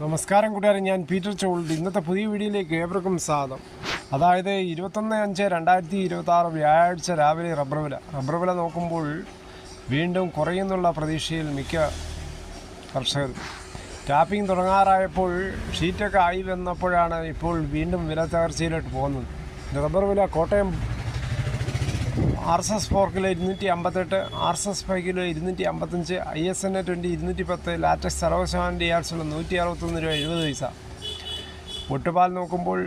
നമസ്കാരം കൂട്ടുകാരെ, ഞാൻ പീറ്റർ ചോൾഡ്. ഇന്നത്തെ പുതിയ വീഡിയോയിലേക്ക് ഏവർക്കും സ്വാഗതം. അതായത് 21/5/2026 വ്യാഴാഴ്ച രാവിലെ റബ്ബർ വില നോക്കുമ്പോൾ വീണ്ടും കുറയുന്നുള്ള പ്രതീക്ഷയിൽ മിക്ക കർഷകരും. ടാപ്പിംഗ് തുടങ്ങാറായപ്പോൾ ഷീറ്റൊക്കെ ആയി വന്നപ്പോഴാണ് ഇപ്പോൾ വീണ്ടും വില തകർച്ചയിലോട്ട് പോകുന്നത്. റബ്ബർ വില Kottayam RSS 4 kilo 258, RSS 5 kilo 255, ISNA 20 210, latex 60% DRCയുള്ള 161 രൂപ 70 പൈസ. ഒട്ടുപാൽ നോക്കുമ്പോൾ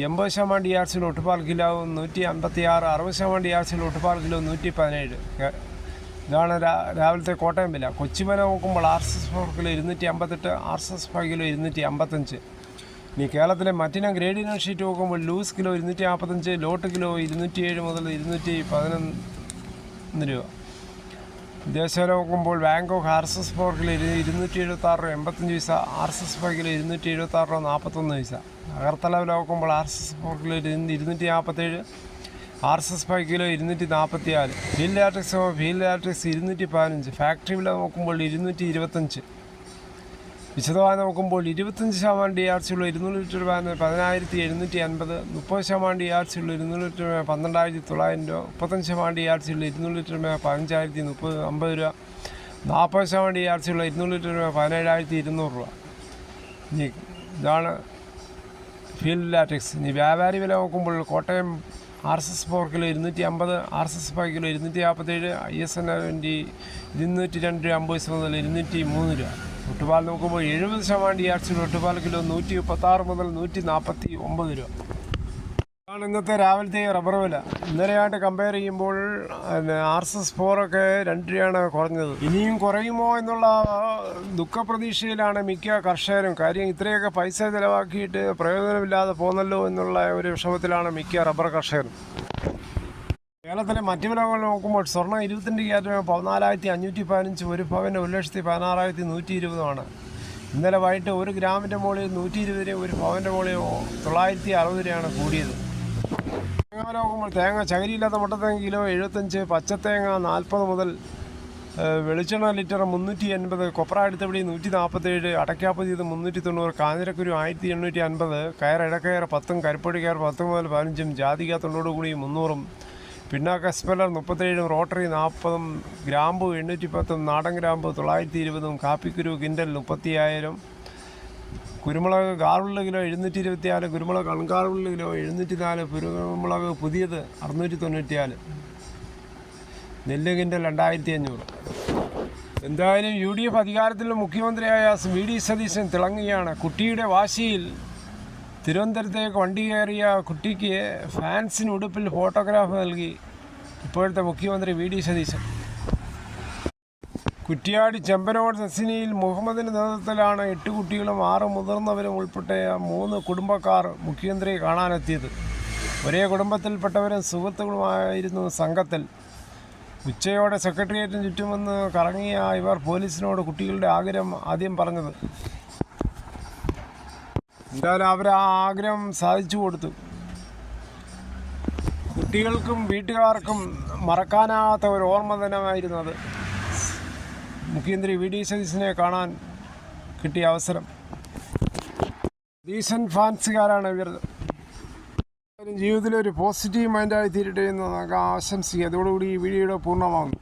80% DRCയുള്ള ഒട്ടുപാൽ കിലോ 156, 60% DRCയുള്ള ഒട്ടുപാൽ കിലോ 117. ഇതാണ് രാവിലത്തെ കോട്ടയം വില. കൊച്ചി വില നോക്കുമ്പോൾ RSS 4 കിലോ 258, RSS 5 കിലോ 255. ഇനി കേരളത്തിലെ മറ്റിനം ഗ്രേഡിന ഷീറ്റ് നോക്കുമ്പോൾ ലൂസ് കിലോ 245, ലോട്ട് കിലോ 207 മുതൽ 211 രൂപ. വിദേശ നോക്കുമ്പോൾ ബാങ്കോക്ക് RSS 4 കിലോ 276 രൂപ 85 പൈസ, RSS 5 കിലോ 276 രൂപ 41 പൈസ. അഗർത്തല നോക്കുമ്പോൾ RSS 4 kilo 247, RSS 5 kilo 244. Field latex 215. Factory വില നോക്കുമ്പോൾ 225. വിശദമായി നോക്കുമ്പോൾ 25% DRCയുള്ള 200 ലിറ്റർ വാനിന് 10,750, 30% DRCയുള്ള 200 ലിറ്റർ 12,900 രൂപ, 35% DRCയുള്ള 200 ലിറ്റർ 15,050 രൂപ, 40% DRCയുള്ള 200 ലിറ്റർ 17,200 രൂപ. ഇനി ഇതാണ് ഫീൽഡ് ലാറ്റക്സ്. ഇനി വ്യാപാരി വില നോക്കുമ്പോൾ Kottayam RSS 4 kilo 250, RSS 5 kilo 247, ISNA 20 202 രൂപ 50 പൈസ മുതൽ 203 രൂപ. ഒട്ടുപാൽ നോക്കുമ്പോൾ 70% DRCയുള്ള ഒട്ടുപാൽ കിലോ 136 മുതൽ 149 രൂപ. ഇതാണ് ഇന്നത്തെ രാവിലത്തെ റബ്ബർ വില. ഇന്നലെയായിട്ട് കമ്പയർ ചെയ്യുമ്പോൾ RSS 4 ഒക്കെ 2 രൂപയാണ് കുറഞ്ഞത്. ഇനിയും കുറയുമോ എന്നുള്ള ദുഃഖപ്രതീക്ഷയിലാണ് മിക്ക കർഷകരും. കാര്യം ഇത്രയൊക്കെ പൈസ ചിലവാക്കിയിട്ട് പ്രയോജനമില്ലാതെ പോന്നല്ലോ എന്നുള്ള ഒരു വിഷമത്തിലാണ് മിക്ക റബ്ബർ കർഷകരും. കേരളത്തിലെ മറ്റു വിലകൾ നോക്കുമ്പോൾ സ്വർണ്ണം 22 ക്യാരറ്റ് 14,515, ഒരു പവന് 1,16,120 ഇന്നലെ വൈകിട്ട് 1 ഗ്രാമിൻ്റെ മുകളിൽ 120 രൂപ, ഒരു പവൻ്റെ മുകളിൽ 960 രൂപയാണ് കൂടിയത്. തേങ്ങ നോക്കുമ്പോൾ തേങ്ങ ചകിരിയില്ലാത്ത മുട്ടത്തേങ്ങ കിലോ 75, പച്ചത്തേങ്ങ 40 മുതൽ, വെളിച്ചെണ്ണ ലിറ്റർ 380, കൊപ്ര അടുത്തപടി 147, അടയ്ക്കാപ്പതിയത് 390, കാഞ്ഞിരക്കുരു 1850, കയർ ഇടക്കയർ 10, കരിപ്പൊടി കയർ 10 മുതൽ 15, ജാതിക തൊണ്ടോടുകൂടി 300, പിണ്ണാക്ക സ്പെല്ലർ 37, റോട്ടറി 40, ഗ്രാമ്പു 810, നാടൻ ഗ്രാമ്പു 920, കാപ്പിക്കുരു കിൻഡൽ 35,000, കുരുമുളക് ഗാറുള്ള കിലോ 724, കുരുമുളക് അൺകാറുള്ള കിലോ 704, കുരുമുളക് പുതിയത് 694, നെല്ല് കിൻഡൽ 2,500. എന്തായാലും UDF അധികാരത്തിൽ മുഖ്യമന്ത്രിയായ VD സതീശൻ തിളങ്ങുകയാണ്. കുട്ടിയുടെ വാശിയിൽ തിരുവനന്തപുരത്തേക്ക് വണ്ടി കയറിയ കുട്ടിക്ക് ഫാൻസിന് ഉടുപ്പിൽ ഫോട്ടോഗ്രാഫ് നൽകി ഇപ്പോഴത്തെ മുഖ്യമന്ത്രി VD സതീശൻ. കുറ്റിയാടി ചെമ്പനോട് സെസിനിയിൽ മുഹമ്മദിൻ്റെ നേതൃത്വത്തിലാണ് 8 കുട്ടികളും 6 മുതിർന്നവരും ഉൾപ്പെട്ട 3 കുടുംബക്കാർ മുഖ്യമന്ത്രിയെ കാണാനെത്തിയത്. ഒരേ കുടുംബത്തിൽപ്പെട്ടവരും സുഹൃത്തുക്കളുമായിരുന്നു സംഘത്തിൽ. ഉച്ചയോടെ സെക്രട്ടേറിയറ്റിന് ചുറ്റുമെന്ന് കറങ്ങിയ ഇവർ പോലീസിനോട് കുട്ടികളുടെ ആഗ്രഹം ആദ്യം പറഞ്ഞത്. എന്തായാലും അവർ ആ ആഗ്രഹം സാധിച്ചു കൊടുത്തു. കുട്ടികൾക്കും വീട്ടുകാർക്കും മറക്കാനാവാത്ത ഒരു ഓർമ്മ ദിനമായിരുന്നു അത്. മുഖ്യമന്ത്രി VD സതീശനെ കാണാൻ കിട്ടിയ അവസരം. ഡീസൻറ്റ് ഫാൻസുകാരാണ് ഇവർ. ജീവിതത്തിൽ ഒരു പോസിറ്റീവ് മൈൻഡായി തീരട്ടെ എന്ന് നമുക്ക് ആശംസിക്കുക. അതോടുകൂടി ഈ വീഡിയോയുടെ പൂർണ്ണമാകുന്നു.